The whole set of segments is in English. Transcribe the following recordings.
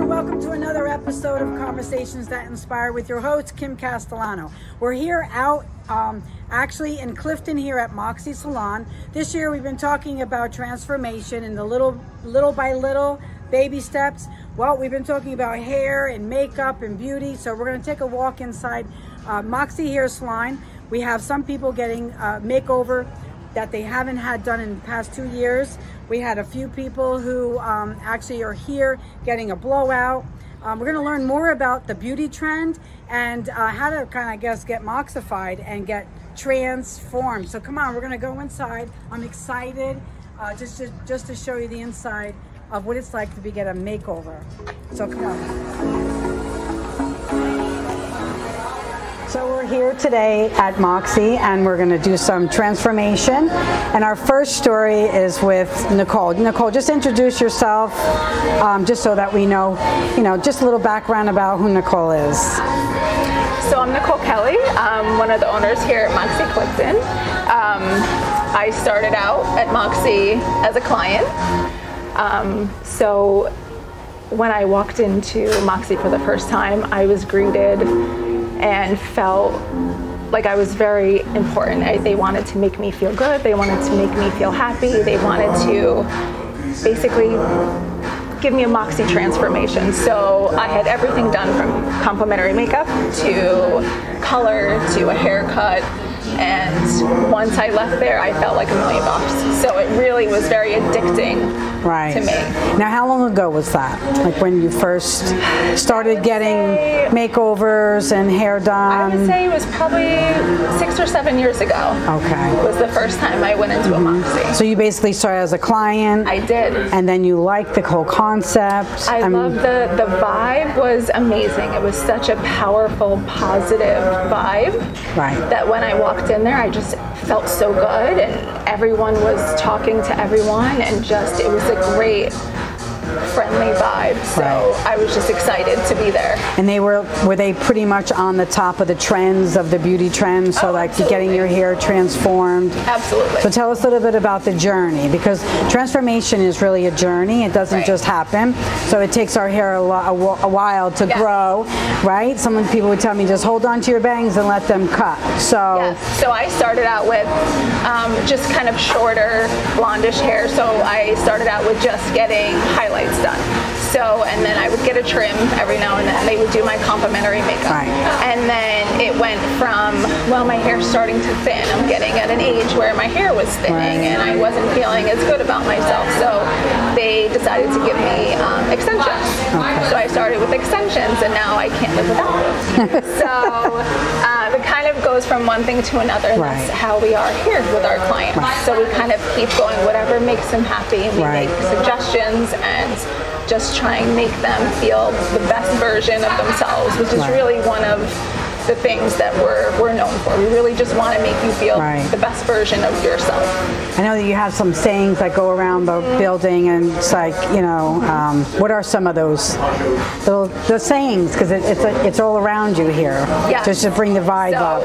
welcome to another episode of Conversations That Inspire with your host, Kim Castellano. We're here out actually in Clifton here at Moxie Salon. This year we've been talking about transformation and the little by little baby steps. Well, we've been talking about hair and makeup and beauty, so we're going to take a walk inside Moxie Hair Salon. We have some people getting a makeover that they haven't had done in the past 2 years. We had a few people who actually are here getting a blowout. We're going to learn more about the beauty trend and how to kind of, I guess, get moxified and get transformed. So come on, we're going to go inside. I'm excited just to show you the inside of what it's like to get a makeover. So come on. So we're here today at Moxie and we're going to do some transformation, and our first story is with Nicole. Nicole, just introduce yourself just so that we know, just a little background about who Nicole is. So I'm Nicole Kelly. I'm one of the owners here at Moxie Clifton. I started out at Moxie as a client. So when I walked into Moxie for the first time, I was greeted and felt like I was very important. They wanted to make me feel good. They wanted to make me feel happy. They wanted to basically give me a Moxie transformation. So I had everything done from complimentary makeup to color to a haircut. And once I left there, I felt like $1,000,000. So it really was very addicting to me. Now, how long ago was that? Like when you first started getting makeovers and hair done? I would say it was probably 6 or 7 years ago. Okay. Was the first time I went into a Moxie. So you basically started as a client? I did. And then you liked the whole concept? I loved the vibe was amazing. It was such a powerful, positive vibe. Right. That when I walked in there, I just felt so good, and everyone was talking to everyone, and just, it was a great friendly vibe. So I was just excited to be there. And were they pretty much on the top of the trends, of the beauty trends? So like getting your hair transformed? Absolutely. So tell us a little bit about the journey, because transformation is really a journey. It doesn't just happen. So it takes our hair a while to grow, right? Some people would tell me just hold on to your bangs and let them cut. So so I started out with just kind of shorter blondish hair. So I started out with just getting highlights done. So, and then I would get a trim every now and then. They would do my complimentary makeup. And then it went from, well, my hair's starting to thin. I'm getting at an age where my hair was thinning and I wasn't feeling as good about myself. So they decided to give me extensions. So I started with extensions and now I can't live without them. So it kind of goes from one thing to another, and that's how we are here with our clients. So we kind of keep going, whatever makes them happy, and we make suggestions and just try and make them feel the best version of themselves, which is really one of the things that we're known for. We really just want to make you feel the best version of yourself. I know that you have some sayings that go around the building, and it's like, what are some of those the sayings? Because it's all around you here. Just to bring the vibe up.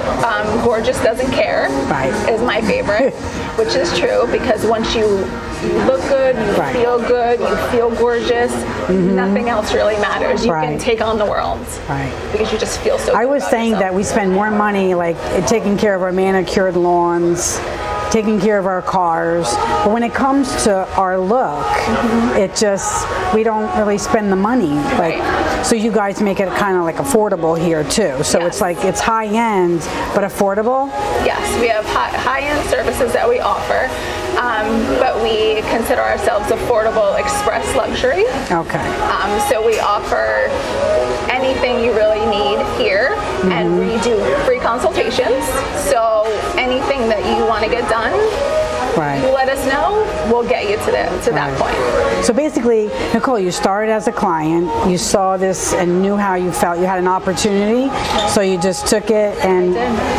Gorgeous doesn't care is my favorite, which is true, because once you look good, you feel good, you feel gorgeous, nothing else really matters. You can take on the world because you just feel so good. I was saying that we spend more money like taking care of our manicured lawns, taking care of our cars, but when it comes to our look, it just, we don't really spend the money. So you guys make it kind of like affordable here too. So it's like, it's high end but affordable. Yes, we have high end services that we offer, but we consider ourselves affordable express luxury. So we offer anything you really need here, and we do free consultations. So anything that you want to get done, you let us know, we'll get you to that point. So basically, Nicole, you started as a client, you saw this and knew how you felt, you had an opportunity, so you just took it. And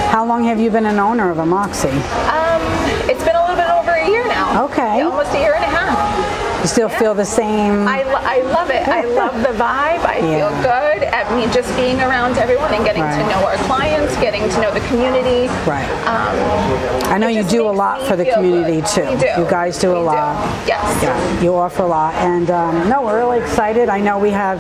how long have you been an owner of a Moxie? It's been a little bit over a year now. Okay. Almost a year and a half. You still feel the same? I love it. I love the vibe. I feel good. I mean, just being around everyone and getting to know our clients, getting to know the community. Right. I know you do a lot for the community too. You guys do a lot. Yes. Yeah, you offer a lot. And no, we're really excited. I know we have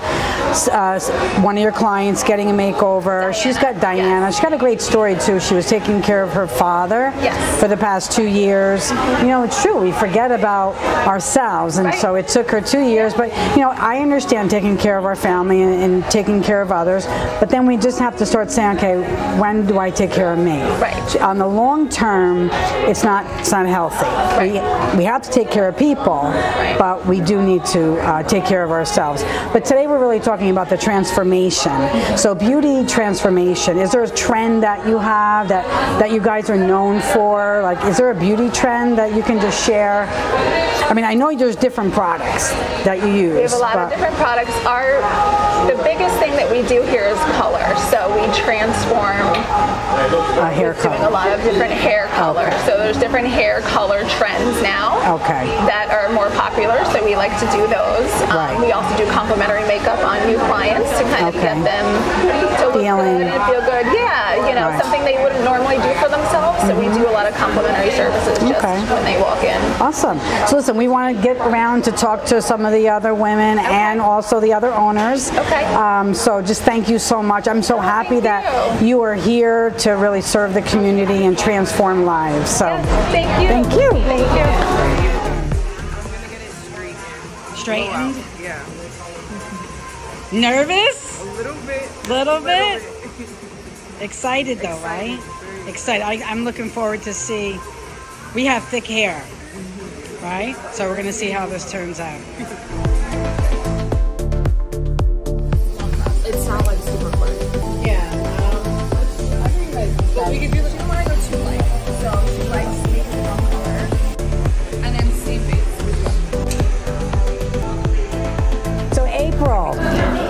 one of your clients getting a makeover. She's got Diana. She's got a great story too. She was taking care of her father for the past 2 years. You know, it's true. We forget about ourselves. And so it took her 2 years. But, you know, I understand taking care of our family and taking care of others. But then we just have to start saying, okay, when do I take care of me? Right. On the long term, it's not healthy. We have to take care of people, but we do need to take care of ourselves. But today we're really talking about the transformation. So beauty transformation. Is there a trend that you have that you guys are known for? Like, is there a beauty trend that you can just share? I mean, I know there's different products that you use. We have a lot of different products. The biggest thing that we do here is color. So we transform hair color. Doing a lot of different hair colors. So there's different hair color trends now that are more popular. So we like to do those. We also do complimentary makeup on new clients to kind of get them to look good and feel good. Yeah, you know, something they wouldn't normally do for themselves. So we do a lot of complimentary services just when they walk in. Awesome. So listen, we want to get around to talk to some of the other women and also the other owners. So just thank you so much. I'm so happy that you are here to really serve the community and transform lives. So thank you. Thank you. Thank you. Straightened? Yeah. Nervous? A little bit. Little bit? Excited though, right? Excited. I'm looking forward to see. We have thick hair, right? So we're going to see how this turns out. It's not like super quick. Yeah. I think that. Well, we could do the. She don't want to go too light. So she likes making it on color. And then same base. So April,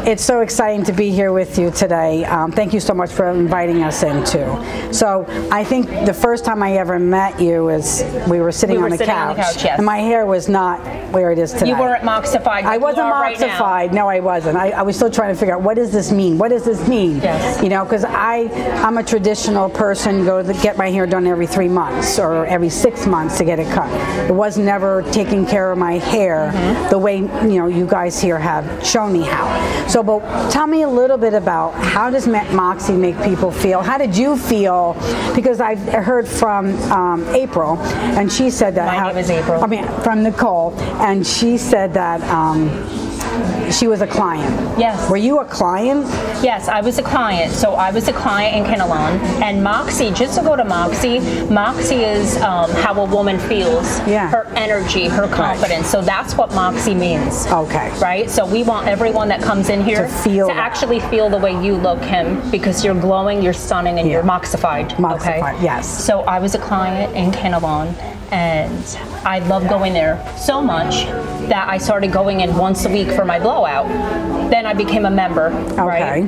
it's so exciting to be here with you today. Thank you so much for inviting us in too. So I think the first time I ever met you is we were sitting on the couch, yes. And my hair was not where it is today. You weren't moxified. I wasn't moxified. No, I wasn't. I was still trying to figure out, what does this mean? What does this mean? Yes. You know, because I'm a traditional person, get my hair done every 3 months or every 6 months to get it cut. It was never taking care of my hair the way, you know, you guys here have shown me how. So, but tell me a little bit about, how does Moxie make people feel? How did you feel? Because I heard from April, and she said that. My name is April. I mean, from Nicole, and she said that she was a client. Yes. Were you a client? Yes, I was a client. So I was a client in Kinnelon. And Moxie, just to go to Moxie is how a woman feels. Yeah. Her energy, her confidence. So that's what Moxie means. Okay. Right? So we want everyone that comes in here to actually feel the way you look, Kim, because you're glowing, you're stunning, and you're moxified. Moxified, yes. So I was a client in Kinnelon, and I love going there so much that I started going in once a week for my blowout. Then I became a member, right?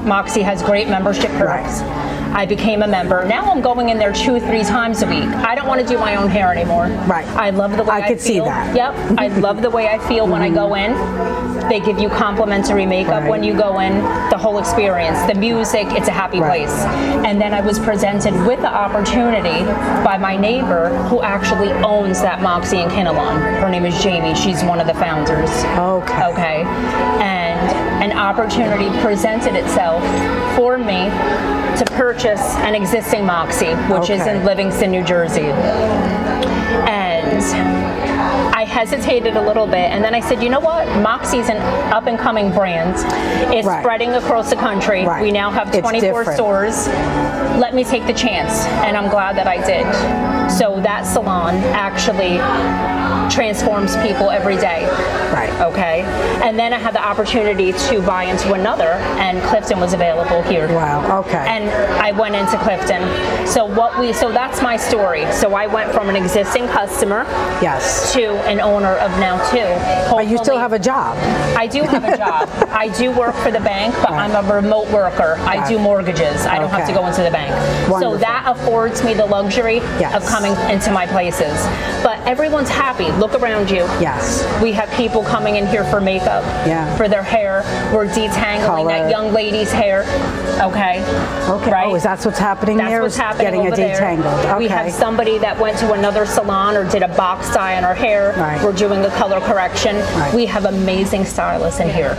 Moxie has great membership perks. I became a member. Now I'm going in there 2-3 times a week. I don't want to do my own hair anymore. Right. I love the way I feel. I could see that. Yep. I love the way I feel when I go in. They give you complimentary makeup when you go in. The whole experience, the music, it's a happy place. And then I was presented with the opportunity by my neighbor who actually owns that Moxie in Kinnelon. Her name is Jamie. She's one of the founders. Okay. Okay. And an opportunity presented itself for me to purchase an existing Moxie, which is in Livingston, New Jersey. And I hesitated a little bit, and then I said, you know what? Moxie's an up-and-coming brand. It's spreading across the country. We now have 24 stores. Let me take the chance, and I'm glad that I did. So that salon actually transforms people every day. Okay. And then I had the opportunity to buy into another, and Clifton was available here. Wow. Okay. And I went into Clifton. So that's my story. So I went from an existing customer to an owner of now 2. But you still have a job. I do have a job. I do work for the bank, but I'm a remote worker. I do mortgages. I don't have to go into the bank. Wonderful. So that affords me the luxury of coming into my places. but everyone's happy. Look around you. Yes. We have people coming in here for makeup, for their hair. We're detangling that young lady's hair. Okay. Okay. Right? Oh, is that what's happening there? That's what's happening Getting over it detangled. there. Okay. We have somebody that went to another salon or did a box dye on her hair. Right. We're doing a color correction. Right. We have amazing stylists in here.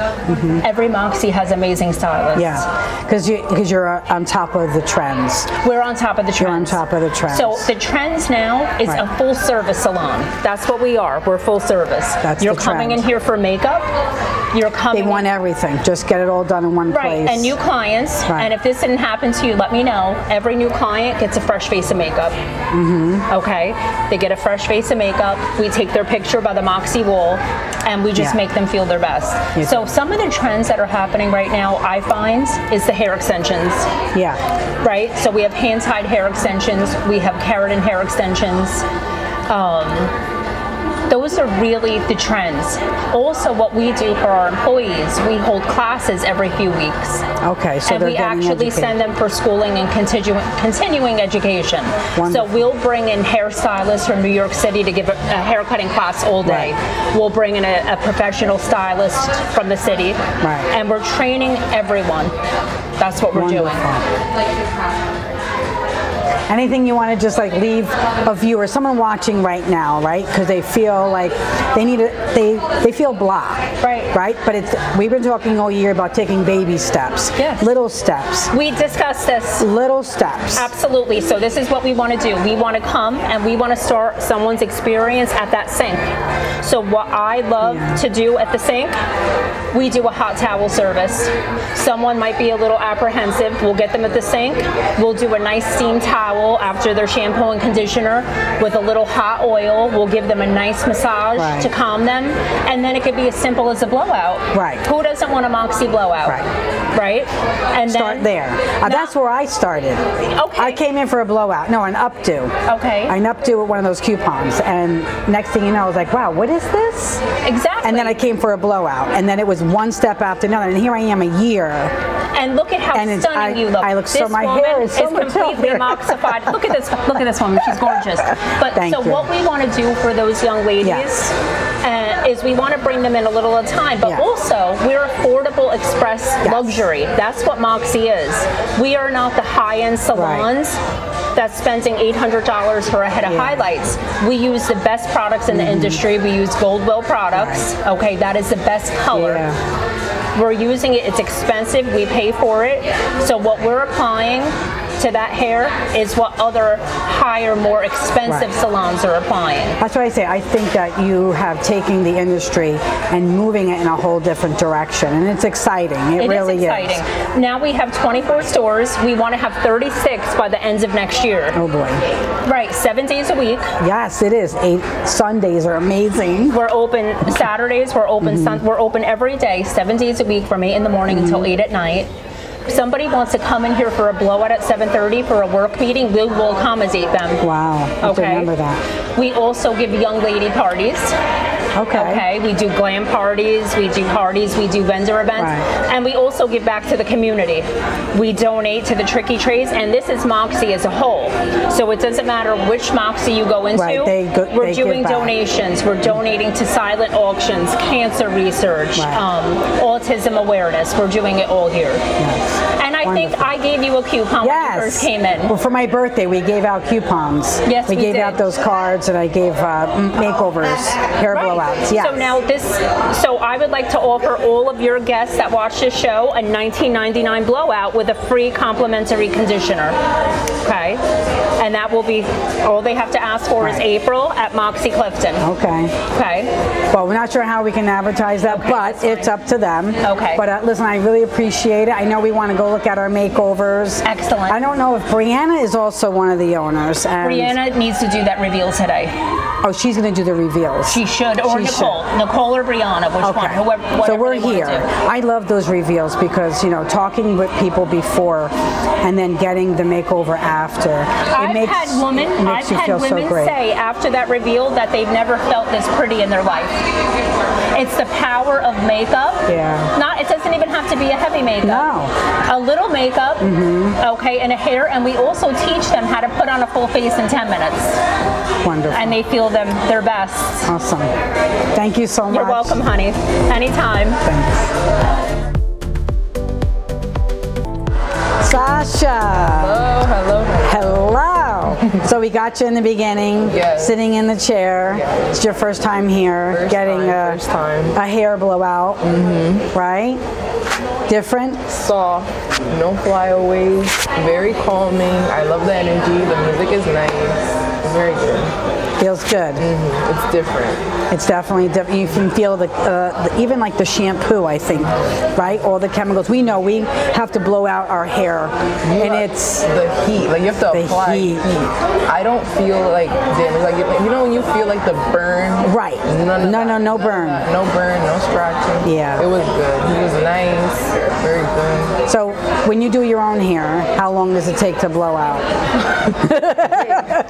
Every Moxie has amazing stylists. Yeah, because you're on top of the trends. We're on top of the trends. You're on top of the trends. So the trends now is a full service salon. That's what we are. We're full service. You're coming in here for makeup. You're coming. They want everything. Just get it all done in one place. And new clients. Right. And if this didn't happen to you, let me know. Every new client gets a fresh face of makeup. Okay. They get a fresh face of makeup. We take their picture by the Moxie wall, and we just make them feel their best. So some of the trends that are happening right now, I find, is the hair extensions. Yeah. Right. So we have hand-tied hair extensions. We have keratin hair extensions. Those are really the trends. Also, what we do for our employees, we hold classes every few weeks. Okay, so and we actually send them for schooling and continuing education. Wonderful. So we'll bring in hairstylists from New York City to give a haircutting class all day. Right. We'll bring in a professional stylist from the city. Right. And we're training everyone. That's what we're doing. Anything you want to just like leave a viewer, someone watching right now, right? Because they feel like they need they feel blah, right? But we've been talking all year about taking baby steps, little steps. We discussed this. Little steps. Absolutely. So this is what we want to do. We want to come and we want to start someone's experience at that sink. So what I love to do at the sink, we do a hot towel service. Someone might be a little apprehensive. We'll get them at the sink. We'll do a nice steam towel after their shampoo and conditioner with a little hot oil. We'll give them a nice massage to calm them. And then it could be as simple as a blowout. Right. Who doesn't want a Moxie blowout? Right. And start then, there. That's where I started. Okay. I came in for a blowout. No, an updo. Okay. An updo with one of those coupons. And next thing you know, I was like, wow, what is this? Exactly. And then I came for a blowout. And then it was one step after another. And here I am a year. And look at how stunning you look. I look so, my woman hair is so much completely moxified. Look at this woman. She's gorgeous. But Thank you. What we want to do for those young ladies is we want to bring them in a little at a time, but also we're affordable express luxury. That's what Moxie is. We are not the high-end salons that's spending $800 for a head of highlights. We use the best products in the industry. We use Goldwell products. Okay, that is the best color. We're using it. It's expensive. We pay for it. So what we're applying to that hair is what other higher, more expensive salons are applying. That's what I say. I think that you have taken the industry and moving it in a whole different direction, and it's exciting. It really is. Exciting. Now we have 24 stores. We want to have 36 by the end of next year. Oh boy. Right, 7 days a week. Yes, it is. 8 Sundays are amazing. We're open Saturdays. We're open. We're open every day, 7 days a week, from 8 in the morning until 8 at night. Somebody wants to come in here for a blowout at 7:30 for a work meeting, we will accommodate them. Wow. I have to remember that. We also give young lady parties. Okay. We do glam parties, we do vendor events, and we also give back to the community. We donate to the Tricky Trays, and this is Moxie as a whole. So it doesn't matter which Moxie you go into. We're doing donations. We're donating to silent auctions, cancer research, autism awareness. We're doing it all here. And I think I gave you a coupon when you first came in. Well, for my birthday, we gave out coupons. Yes, we gave did. out those cards, and I gave makeovers, hair blowouts. Yes. So now so I would like to offer all of your guests that watch this show a $19.99 blowout with a free complimentary conditioner. Okay. And that will be all they have to ask for is April at Moxie Clifton. Okay. Well, we're not sure how we can advertise that, but it's up to them. Okay. But listen, I really appreciate it. I know we want to go look at our makeovers. Excellent. I don't know if Brianna is also one of the owners. And Brianna needs to do that reveal today. Oh, she's going to do the reveals. She should, or Nicole or Brianna, which one, whoever. So we're here. I love those reveals because, you know, talking with people before and then getting the makeover after. I've had women say after that reveal that they've never felt this pretty in their life. It's the power of makeup. It doesn't even have to be a heavy makeup. No. A little makeup, and a hair, and we also teach them how to put on a full face in 10 minutes. Wonderful. And they feel them their best. Awesome. Thank you so much. You're welcome, honey. Anytime. Thanks. Sasha. Hello. Hello. So we got you in the beginning, sitting in the chair. Yes. It's your first time here, getting a hair blowout, right? Different? Soft, no flyaways, very calming. I love the energy. The music is nice. It's very good. Feels good. It's different. It's definitely different. You can feel even like the shampoo, I think, right? All the chemicals. We know we have to blow out our hair, and it's the heat. Like you have to apply heat. I don't feel like damage. Like you know when you feel like the burn. Right. No burn. No burn. No scratching. Yeah. It was good. He was nice. Very good. So when you do your own hair, how long does it take to blow out?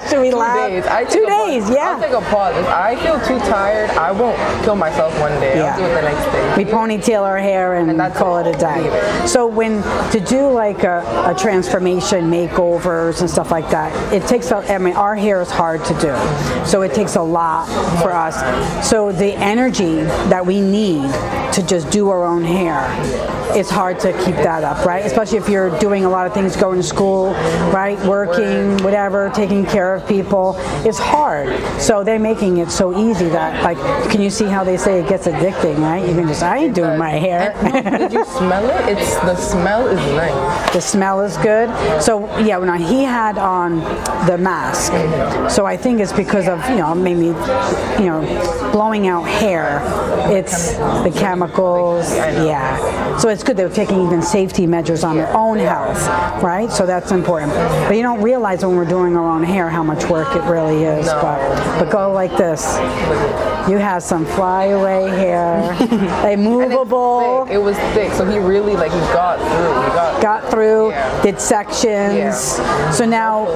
Should we laugh? 2 days. 2 days. Yeah. I'll take a pause. If I feel too tired, I won't kill myself one day. I'll do it the next day. We ponytail our hair and call it a day. So to do like a transformation, makeovers and stuff like that, it takes our hair is hard to do. So it takes a lot for us. So the energy that we need to just do our own hair, it's hard to keep that up, right? Especially if you're doing a lot of things, going to school, right? Working, whatever, taking care of people. It's hard. So they're making it so easy that, like, can you see how they say it gets addicting, right? You can just, I ain't doing my hair. Did you smell it? The smell is nice. The smell is good. So yeah, when he had on the mask, so I think it's because of, maybe, blowing out hair. It's the chemicals, yeah. So it's good they're taking even safety measures on their own health, right? So that's important. But you don't realize when we're doing our own hair how much work it really is. No. But go like this. You have some flyaway hair, like movable. It was thick, so he really he got through. Did sections. Yeah. So now,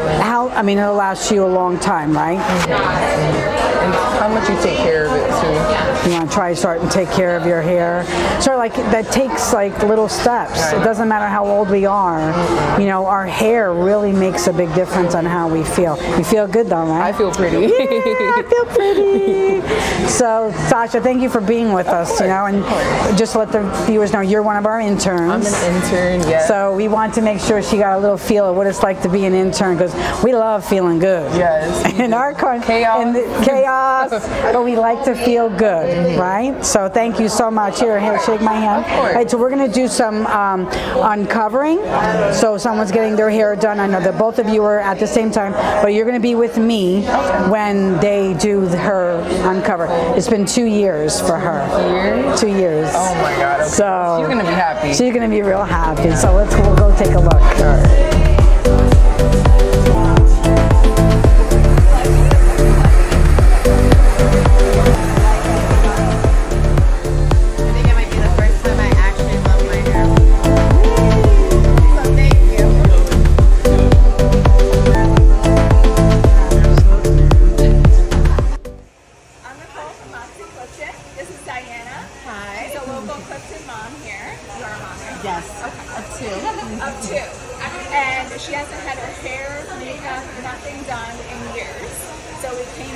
it'll last you a long time, right? And how much you take care of it too. You want to try start and take care of your hair. So that takes little steps. It doesn't matter how old we are. Our hair really makes a big difference on how we feel. You feel good though, right? I feel pretty. Yeah, I feel pretty. So Sasha, thank you for being with us, and just let the viewers know you're one of our interns. I'm an intern, yes. So we want to make sure she got a little feel of what it's like to be an intern, because we love feeling good. Yes. In our chaos, but we like to feel good, right? So thank you so much. Here, shake my hand. Of course. All right, so we're going to do some uncovering. So someone's getting their hair done. I know that both of you are at the same time, but you're going to be with me when they do her uncover. It's been 2 years for her. 2 years. Oh my God. Okay. So she's going to be happy. She's going to be real happy. So we'll go take a look. All right. Clifton mom here. You are a mom, right? Yes. Okay. Of two. Of two. And she hasn't had her hair, makeup, nothing done in years. So she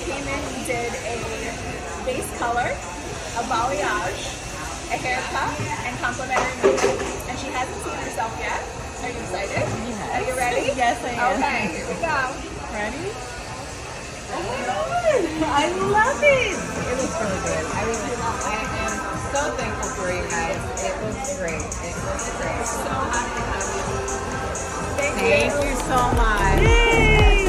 came in, we did a base color, a balayage, a haircut, and complimentary makeup. And she hasn't seen herself yet. Are you excited? Yes. Are you ready? Yes, I am. Okay, here we go. Ready? Oh my God! I love it! It was really good. I am so thankful for you guys. It was great. It was great. So happy to have you. Thank you so much. Yay!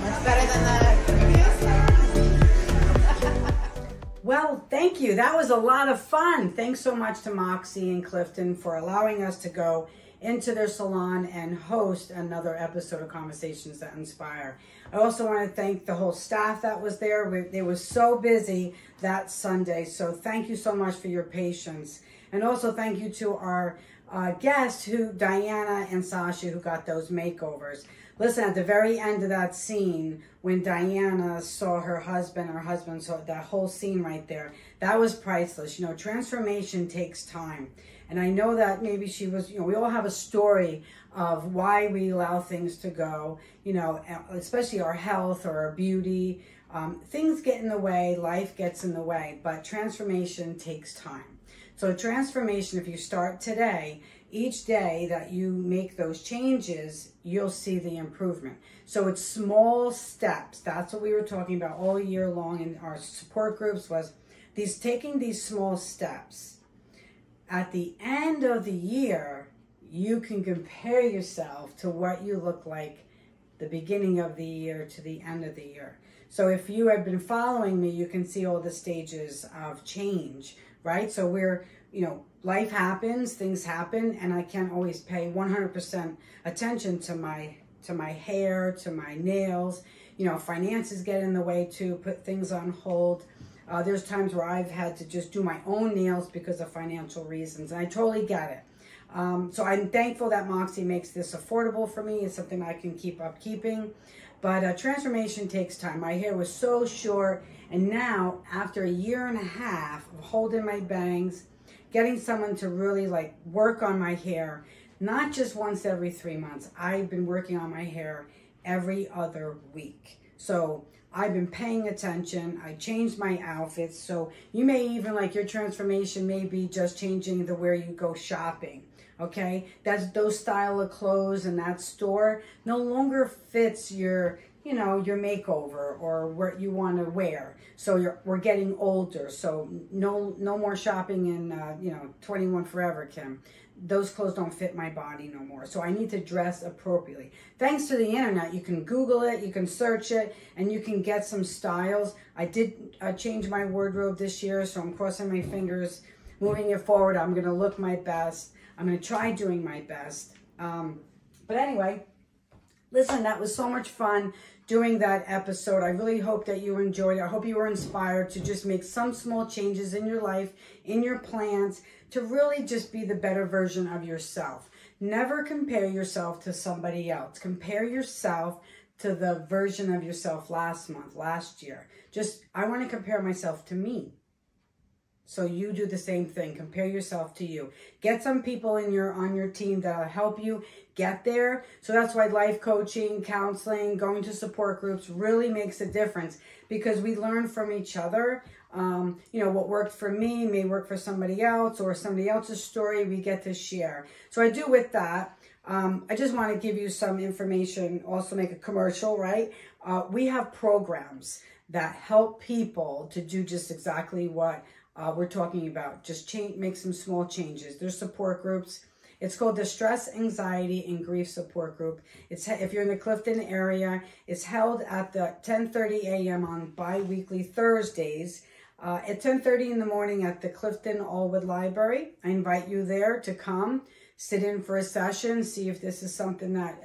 Much better than the previous. Well, thank you. That was a lot of fun. Thanks so much to Moxie and Clifton for allowing us to go into their salon and host another episode of Conversations That Inspire. I also want to thank the whole staff that was there. They were so busy that Sunday, so thank you so much for your patience. And also thank you to our guests, Diana and Sasha, who got those makeovers. Listen, at the very end of that scene, when Diana saw her husband saw that whole scene right there, that was priceless. Transformation takes time. And I know that maybe she was, we all have a story of why we allow things to go, especially our health or our beauty. Things get in the way, life gets in the way, but transformation takes time. So transformation, if you start today, each day that you make those changes, you'll see the improvement. So it's small steps. That's what we were talking about all year long in our support groups, was taking these small steps. At the end of the year, you can compare yourself to what you look like the beginning of the year to the end of the year. So if you have been following me, you can see all the stages of change, right? So life happens, things happen, and I can't always pay 100% attention to my hair, to my nails. Finances get in the way too, put things on hold. There's times where I've had to just do my own nails because of financial reasons, and I totally get it. So I'm thankful that Moxie makes this affordable for me. It's something I can keep up keeping. But transformation takes time. My hair was so short, and now after a year and a half of holding my bangs, getting someone to really work on my hair, not just once every 3 months. I've been working on my hair every other week. So I've been paying attention. I changed my outfits. So you may even, your transformation may be just changing where you go shopping. Okay, those style of clothes and that store no longer fits your makeover or what you want to wear. So we're getting older. So no more shopping in 21 Forever, Kim. Those clothes don't fit my body no more. So I need to dress appropriately. Thanks to the internet, you can Google it, you can search it, and you can get some styles. I did change my wardrobe this year, so I'm crossing my fingers. Moving it forward, I'm going to look my best. I'm going to try doing my best. But anyway, listen, that was so much fun doing that episode. I really hope that you enjoyed it. I hope you were inspired to just make some small changes in your life, in your plans, to really just be the better version of yourself. Never compare yourself to somebody else. Compare yourself to the version of yourself last month, last year. I want to compare myself to me. So you do the same thing. Compare yourself to you. Get some people on your team that'll help you get there. So that's why life coaching, counseling, going to support groups really makes a difference, because we learn from each other. What worked for me may work for somebody else, or somebody else's story we get to share. So I do with that. I just want to give you some information, also make a commercial, right? We have programs that help people to do just exactly what we're talking about. Just make some small changes. There's support groups. It's called the Stress, Anxiety, and Grief Support Group. If you're in the Clifton area, it's held at the 10:30 a.m. on bi-weekly Thursdays at 10:30 in the morning at the Clifton Allwood Library. I invite you there to come, sit in for a session, see if this is something that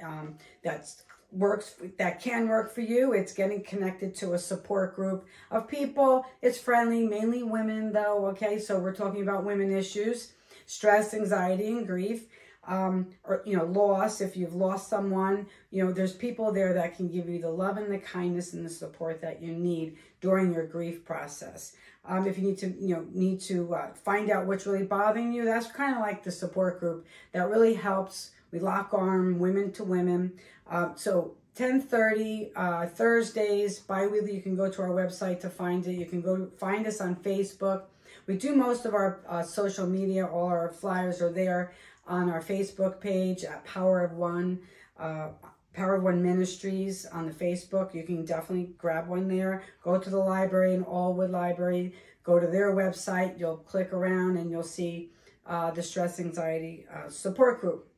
that can work for you. It's getting connected to a support group of people. It's friendly, mainly women though, okay? So we're talking about women issues, stress, anxiety, and grief, or loss. If you've lost someone, there's people there that can give you the love and the kindness and the support that you need during your grief process. If you need to find out what's really bothering you, that's kind of like the support group that really helps. We lock arm, women to women. So 10:30 Thursdays, bi-weekly. You can go to our website to find it. You can go find us on Facebook. We do most of our social media. All our flyers are there on our Facebook page at Power of One Ministries on the Facebook. You can definitely grab one there. Go to the library in Allwood Library. Go to their website. You'll click around and you'll see the Stress Anxiety Support Group.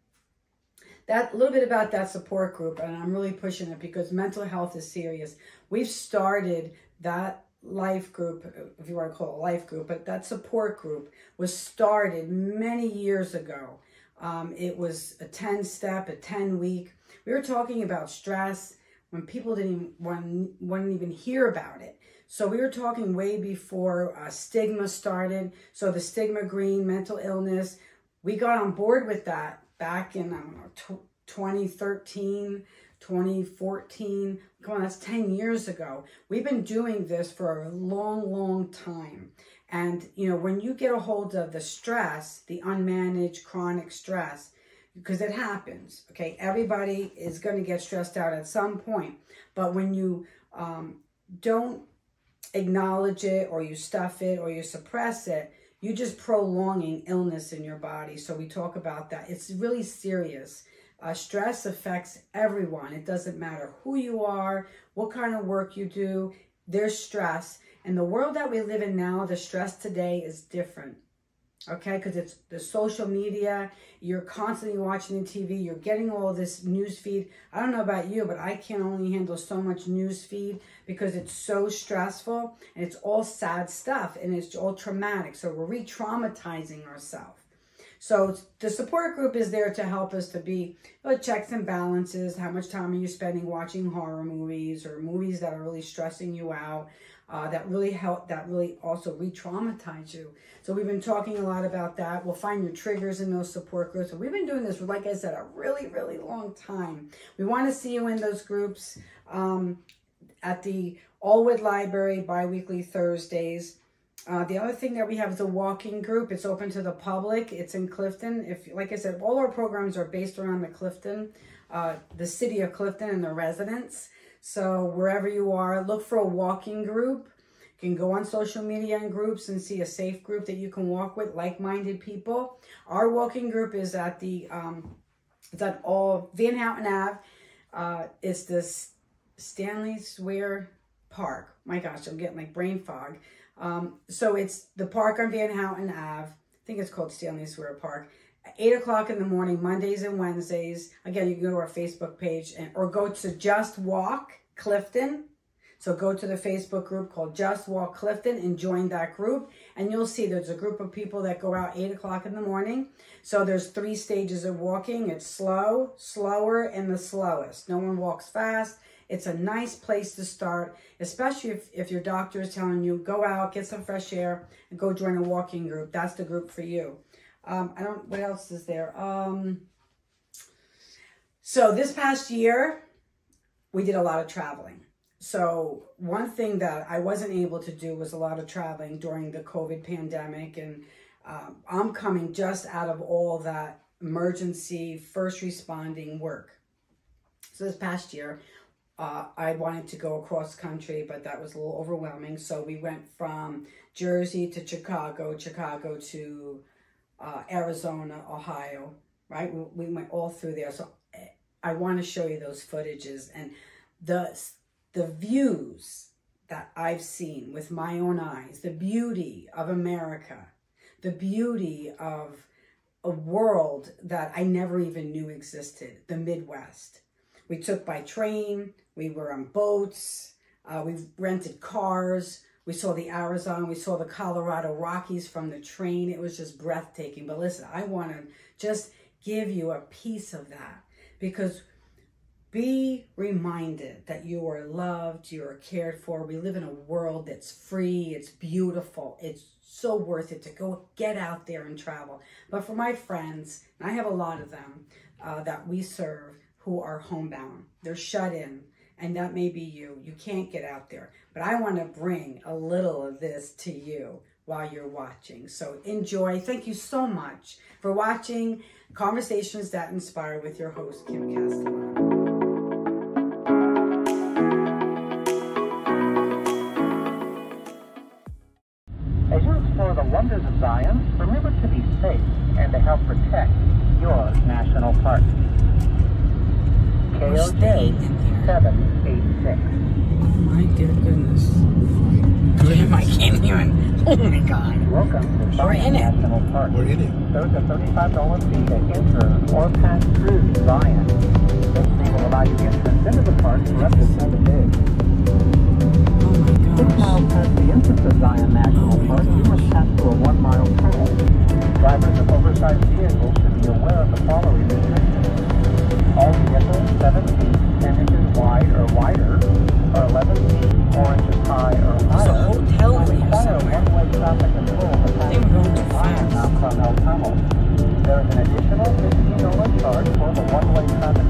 A little bit about that support group, and I'm really pushing it because mental health is serious. We've started that life group, if you want to call it a life group, but that support group was started many years ago. It was a 10-step, a 10-week. We were talking about stress when people wouldn't even hear about it. So we were talking way before stigma started. So the stigma green, mental illness, we got on board with that back in, 2013, 2014. Come on, that's 10 years ago. We've been doing this for a long, long time. And, you know, when you get a hold of the stress, the unmanaged chronic stress, because it happens, okay? Everybody is going to get stressed out at some point. But when you don't acknowledge it, or you stuff it, or you suppress it, you're just prolonging illness in your body. So we talk about that. It's really serious. Stress affects everyone. It doesn't matter who you are, what kind of work you do, there's stress. And the world that we live in now, the stress today is different. Okay, because it's the social media, you're constantly watching the TV, you're getting all this news feed. I don't know about you, but I can only handle so much news feed because it's so stressful, and it's all sad stuff, and it's all traumatic. So we're re-traumatizing ourselves. So the support group is there to help us to be checks and balances. How much time are you spending watching horror movies or movies that are really stressing you out? That really help, that really also re-traumatize you. So we've been talking a lot about that. We'll find your triggers in those support groups. So we've been doing this for, like I said, a really, really long time. We want to see you in those groups at the Allwood Library bi-weekly Thursdays. The other thing that we have is a walking group. It's open to the public. It's in Clifton. If, like I said, all our programs are based around the Clifton, the city of Clifton and the residents. So wherever you are, look for a walking group. You can go on social media and groups and see a safe group that you can walk with, like-minded people. Our walking group is at the, it's at all Van Houten Ave. It's the Stanley Square Park. My gosh, I'm getting like brain fog. So it's the park on Van Houten Ave. I think it's called Stanley Square Park. 8 o'clock in the morning, Mondays and Wednesdays. Again, you can go to our Facebook page or go to Just Walk Clifton. So go to the Facebook group called Just Walk Clifton and join that group. And you'll see there's a group of people that go out 8 o'clock in the morning. So there's 3 stages of walking. It's slow, slower, and the slowest. No one walks fast. It's a nice place to start, especially if your doctor is telling you, go out, get some fresh air, and go join a walking group. That's the group for you. What else is there? So this past year, we did a lot of traveling. So one thing that I wasn't able to do was a lot of traveling during the COVID pandemic. And I'm coming just out of all that emergency first responding work. So this past year, I wanted to go across country, but that was a little overwhelming. So we went from Jersey to Chicago to Arizona, Ohio, right? We went all through there. So I want to show you those footages and the views that I've seen with my own eyes, the beauty of America, the beauty of a world that I never even knew existed, the Midwest. We took by train, we were on boats, we rented cars, we saw the Arizona, we saw the Colorado Rockies from the train. It was just breathtaking. But listen, I want to just give you a piece of that, because be reminded that you are loved, you are cared for. We live in a world that's free, it's beautiful, it's so worth it to go get out there and travel. But for my friends, and I have a lot of them that we serve who are homebound, they're shut in, and that may be you. You can't get out there. But I want to bring a little of this to you while you're watching. So enjoy. Thank you so much for watching Conversations That Inspire with your host, Kim Castellano. As you explore the wonders of Zion, remember to be safe and to help protect your national park. KOG 786. Oh my dear goodness. I can't even. Oh my God. Welcome to Zion National Park. We're in it. There's a $35 fee to enter or pass through Zion. This fee will allow you entrance into the park for up to 7 days. 6 miles past the entrance of Zion National Park, you must pass through a 1-mile tunnel. Drivers of oversized vehicles should be aware of the following restrictions. All vehicles 7 feet, 10 inches wide or wider, or 11 feet, 4 inches high or higher, will require one-way traffic control to pass through the Zion Mount Carmel tunnel. There is an additional $15 charge for the one-way traffic